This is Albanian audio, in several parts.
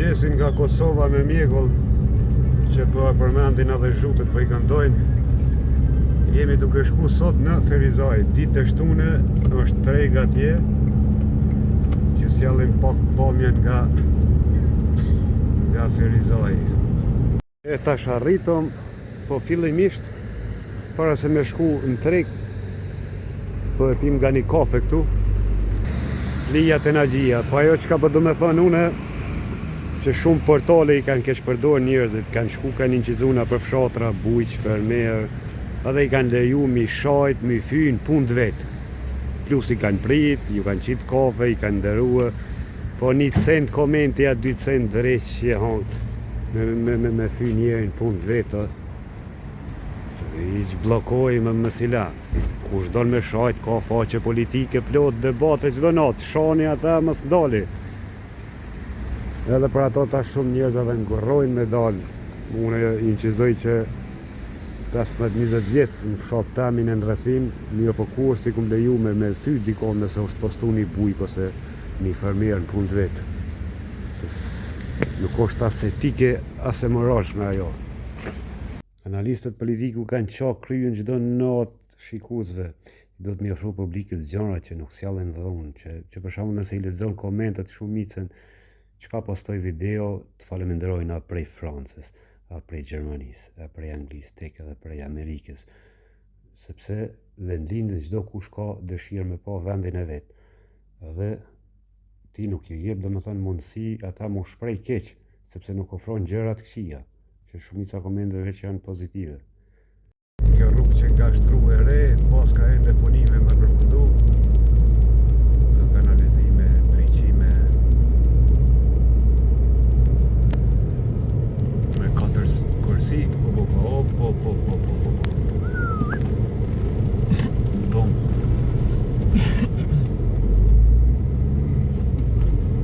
Qesin nga Kosova me mjekull që po përmendin edhe zhutët po I këndojnë. Jemi duke shku sot në Ferizaj. Ditë e shtune është treg atje që sjallim pak pamjen nga Ferizaj. E tash arritëm, po fillimisht para se me shku në treg po e pim nga një kafe këtu. Lija të nagjia, po ajo që ka po du me thonë une që shumë portale I kanë kesh përdor njerëzit, kanë shku kanë incizuna për fshatra, bujq, fermer, edhe I kanë leju mi shajt, mi fyn, punë vetë. Plus I kanë prit, ju kanë qitë kafe, I kanë ndërua, po 1 cent komenti, 2 cent dreq që hangë me fyn njerin punë vetë. I që blokoj me mësila. Kush don me shajt, ka faqe politike, plot debate çdo natë, shani ata mos dali. Edhe për ato ta shumë njerëz edhe ngurrojnë me dalë. Unë incizoj që 15-20 vjet në fshat tamin e ndrasim, mirë po kursi kum leju me fyt dikon nëse është postu një bujk ose një fermier në punë vetë. Nuk është as etike as e moralshme ajo. Analistët politiku kanë qa kryen çdo natë shikuesve. Do të më ofro publikut gjëra që nuk sjallin dhunë, që për shembull nëse I lexon komentet shumicën çka postoj video, të falenderojnë a prej Francës, a prej Gjermanisë, a prej Anglisë, tek edhe prej Amerikës. Sepse vendlindën çdo kush ka dëshirë me pa vendin e vet. Edhe ti nuk ju jep domethënë mundësi ata mu shpreh keq, sepse nuk ofron gjëra të këqija, që shumica komenteve që janë pozitive. Kjo rrugë që nga shtru e re, pas ka ende punime me përfundu, kanalizime, drejqime, me 4 kursi, Bom.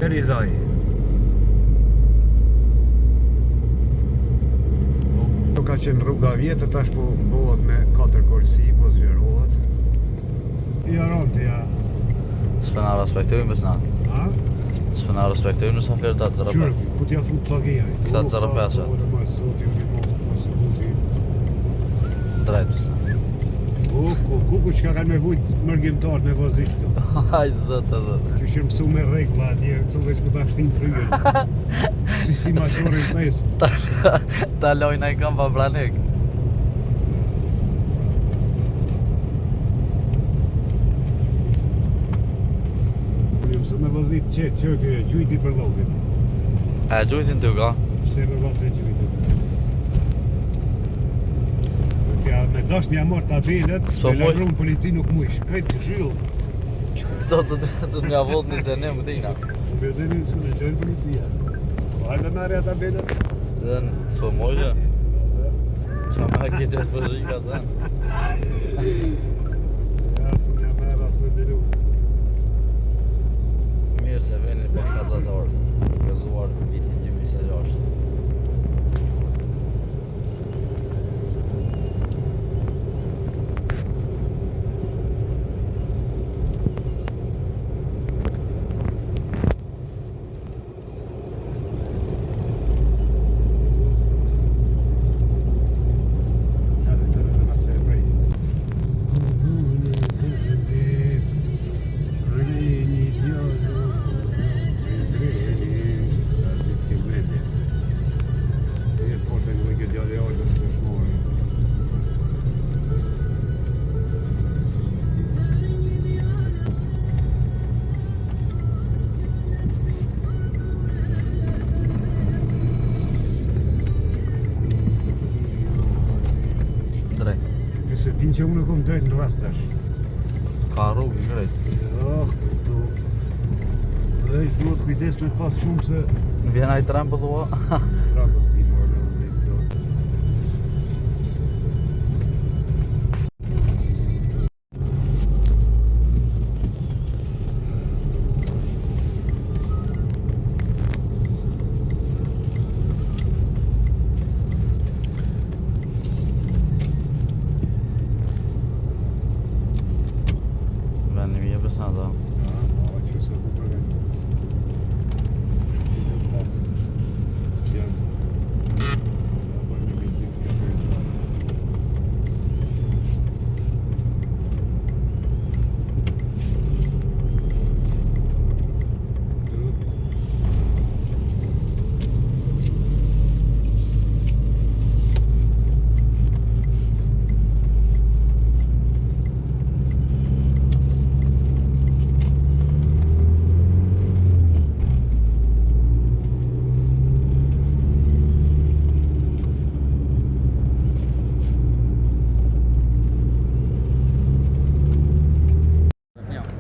Ferizaj. Ka qenë rruga vjetë, tash po bëhet me 4 kursi, po zgjerohet. Ja ronti, ja. S'pëna respektojnë besnat. A? S'pëna respektojnë nësa firë të 05. Qërë, ku t'ja fut pagia? Këta 05. Drejt. Ku që ka kanë me vujt mërgjimtar me vozit këtu? Aj, zëtë. Këshë mësu me regla atje, këtu veç ku ta shtin kryet. Si maqore I mes. Ta lojnë I kam pa pranik. Mësu me vozit qërë kërë, gjujti për login. E, gjujtin të ka? Pse me vase gjujti. Me dash një amor tabelet, me lagru në polici nuk mujsh, krejt zhyll. Këto do të mja vod një të ne më dina. Me zeni së në gjojnë policia. Po hajde marja tabelet? Dhe në s'po mojë. Qa ma ke që s'po zhika të Ja, së një marja s'po diru. Mirë se veni për 40 orë, gëzuar për vitin 2006. Se tin që unë kom drejt në rast tash. Ka rrugë në drejt. Këtu. Dhe duhet kujdes me pas shumë se... Në vjen ai tram për dhua? Trapës t'i morë në zi këto. Besnat da. Që se ku përgën.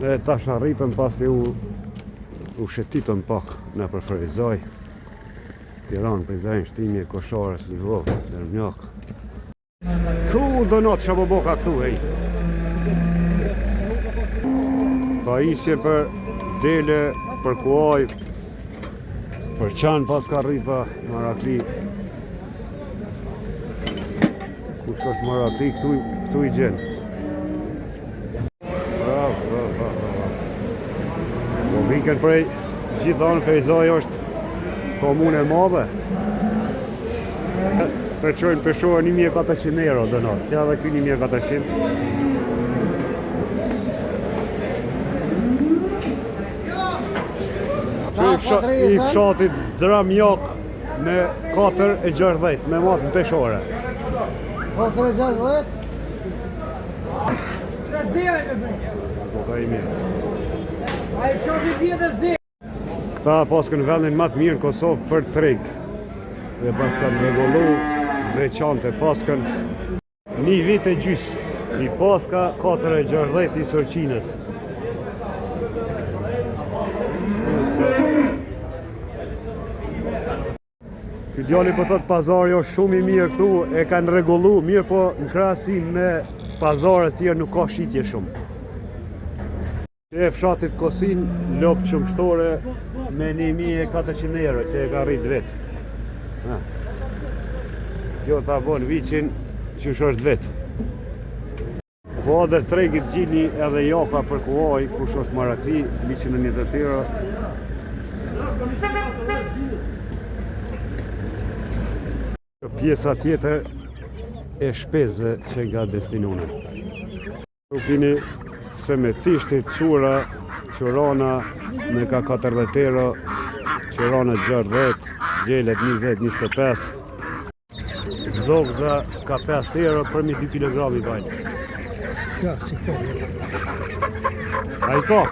E tash arritëm pasi u shetitëm pak në për Frejzoj. Tiranë, Prizren, Shtimje, Koshare, Slivov, Dermjak. Ku do natë që boka këtu, hej? Pa isje për dele, për kuaj, për qanë pas ka rripa, Marakli. Kush është Marakli, këtu i gjenë. Bravo. Po viken prej gjithanë Frejzoj është komune madhe. Përqojnë peshore 1.400 euro dënatë, si edhe kjo 1.400. I fshatit Dramjak me 4.60 me matë në peshore. 4.60? Po ka i mirë. A i shofi pjetës dhe? Këta paskën vendin më të mirë në Kosovë për treg. Dhe pas kanë regullu veçante paskën 1 vit e gjys. I paska 4.60 i Sorqinës. Ky djali po thot pazari është shumë i mirë këtu, e kanë rregullu mirë, po në krahasim me pazare tjerë nuk ka shitje shumë. E fshatit Kosin, lopë qëmshtore me 1.400 euro që e ka rrit vetë. Kjo ta bon vicin që është vetë. Po dhe tregit gjini edhe jaka për kuaj, kush është Marakli, 120 euro. Pjesa tjetër e shpezë që nga destinune. Rukini semetishtit, qura, qurana me ka 40 euro, qurana 60, gjelet 20-25, zogza ka 5 euro për 2 kg i bajnë. Ja, si ka. A i ka?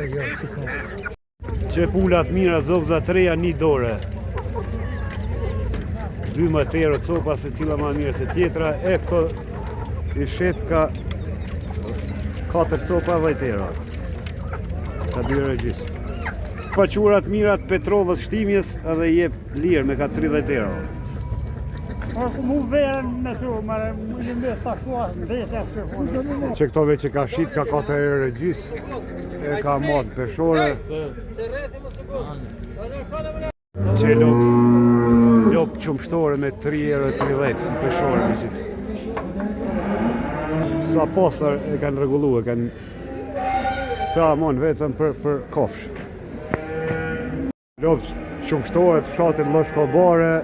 Ja, si ka. Qepullat mira, zogza 3 1 dore. 12 euro copa se cila ma mirë se tjetra, e këto i shet ka 4 copa 10 euro. Ka 2 euro gjysë. Paqurat mirat Petrovës Shtimjes edhe jep lirë me ka 30 euro. Është mu verën në të, mare, mu një me thashua, në dhejtë ashtë. Që këto veç që ka shit ka 4 euro gjysë, e ka modë peshore. Që lopë qëmshtore me 3 euro 30 në peshore vizit. Sa pasar e kanë regullu, e kanë ta mon vetëm për kofsh. Lopë qëmshtore të fshatit Lloshkobare,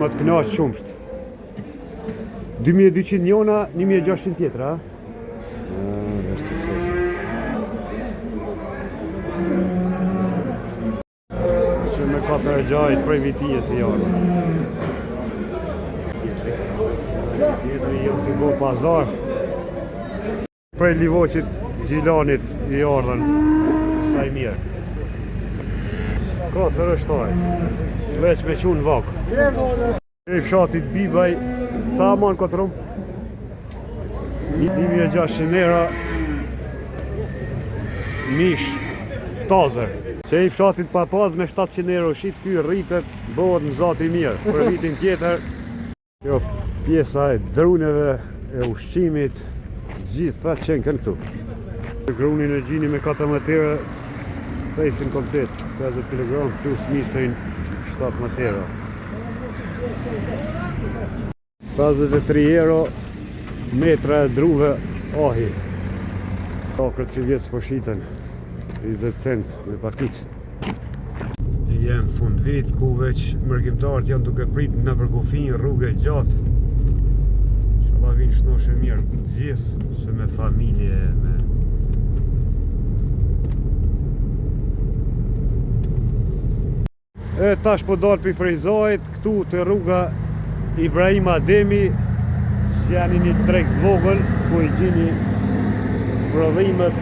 më të knaqë qumsht. 2200 njona, 1600 tjetra, që me 4 gjajt prej vitije si jarë. Tjetëri jo t'i bo pazar. Prej Livoqit Gjilanit i ardhen, sa i mirë. 4 shtaj, veç me qunë vakë. E fshatit Bibaj, sa aman këtë rumë? 1600 euro, mish, tazer. Që i fshatit papaz me 700 euro shit, ky rritet, bëhet në zati mirë. Për vitin tjetër, kjo pjesa e druneve, e ushqimit, gjitha qenë kënë këtu. Grunin e gjini me 14 euro, fejsin komplet, 50 kg plus misrin 17 euro. 53 euro metra e druve ahi. Akret si vjetës po shiten, 20 cent me pakic. Jem fund vit ku veç mërgjimtarët janë duke prit në përkufin rrugë e gjatë. Inshallah vinë shnoshe mirë gjithë, se me familje, me... E tash po dalë për Frejzojt, këtu të rruga Ibrahim Ademi, që janë një treg të vogël, ku i gjini prodhimet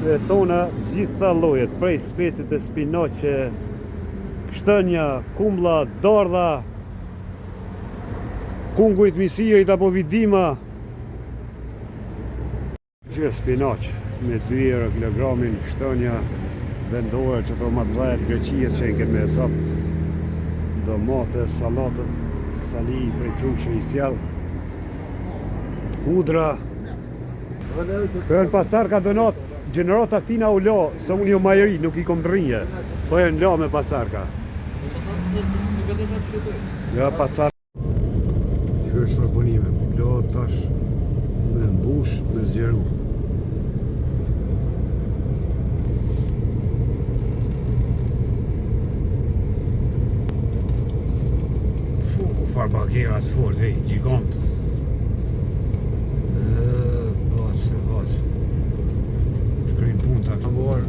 e tona gjitha llojet, prej specit e spinaqe, kështënja, kumblla, dardha, kungujt misirit apo vidima. Që spinaq me 2 euro kilogramin, shtonja vendore që to më të mëdha të Greqisë që në me sop, domate, salatët, sali prej krushë i sjell, hudra. Këto janë pasarka donat, gjenerata këtina u lo, se unë jo majeri, nuk i kom rrinje, po e në la me pasarka. Ja, pasarka. Që është përpunime, lo tash me mbush, me zgjeru. Farbakera të fort, gjigant. Të krejnë punta të mor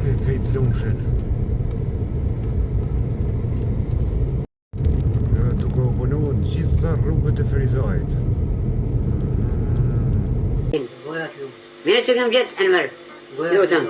e krejt lumshin. Duke u punu gjitha rrugët e Ferizajit. Mirë që kem gjetë Enver. Lutëm.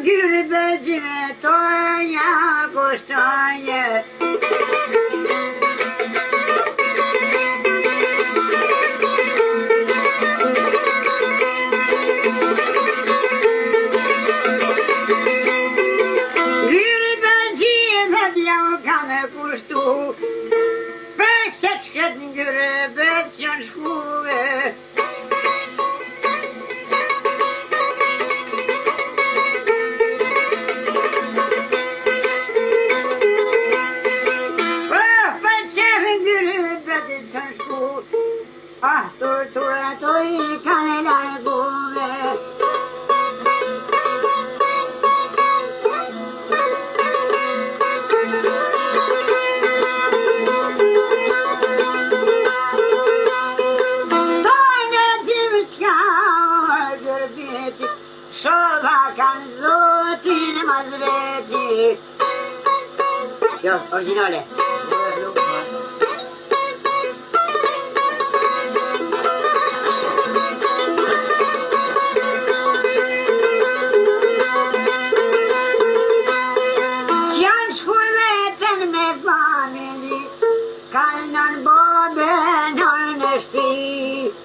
Gürbecime toya koştaya. Gürbecime bjałkane pusztu, Peseczkę gürbecią szkółę. Yo, originale. Sian shkulleten me familji, kalnon boben në shtëpi.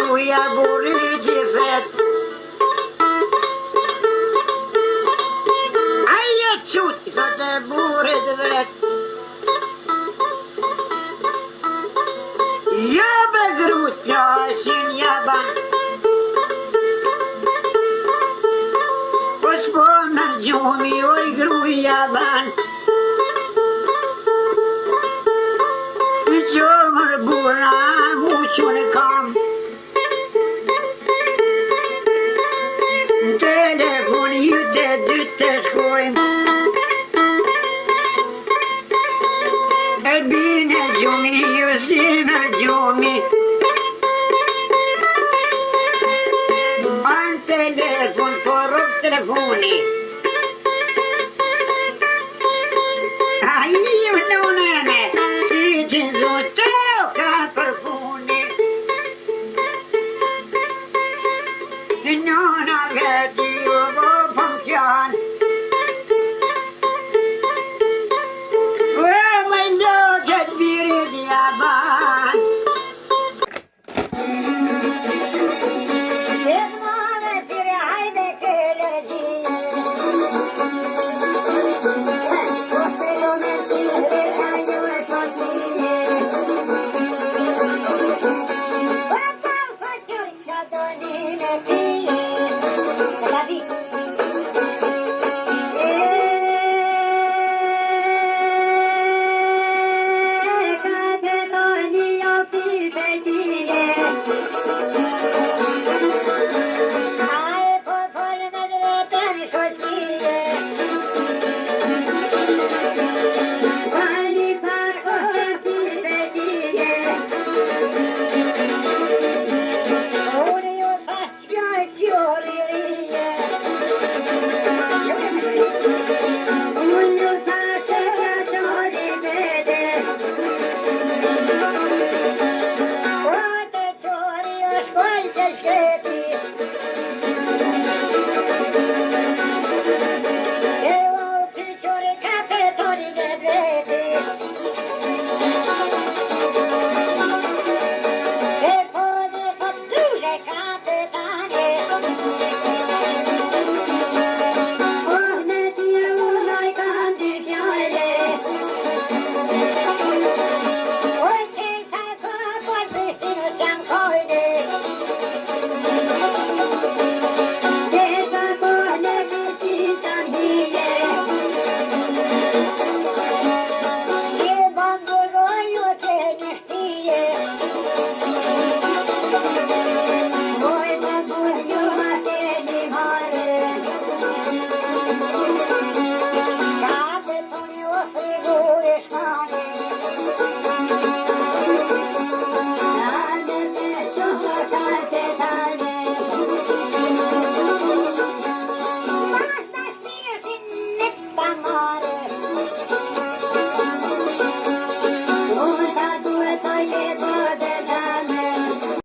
gruja burri gjithet. Aje qut, thot e burrit vet. Ja be gruja sin jaban. Po s'po mërë gjumi oj gruja ban. Qomër bura muqën kam. Telefon jyte dytë shkojmë. E bine gjumi, ju si me gjumi. An telefon, por rog telefoni.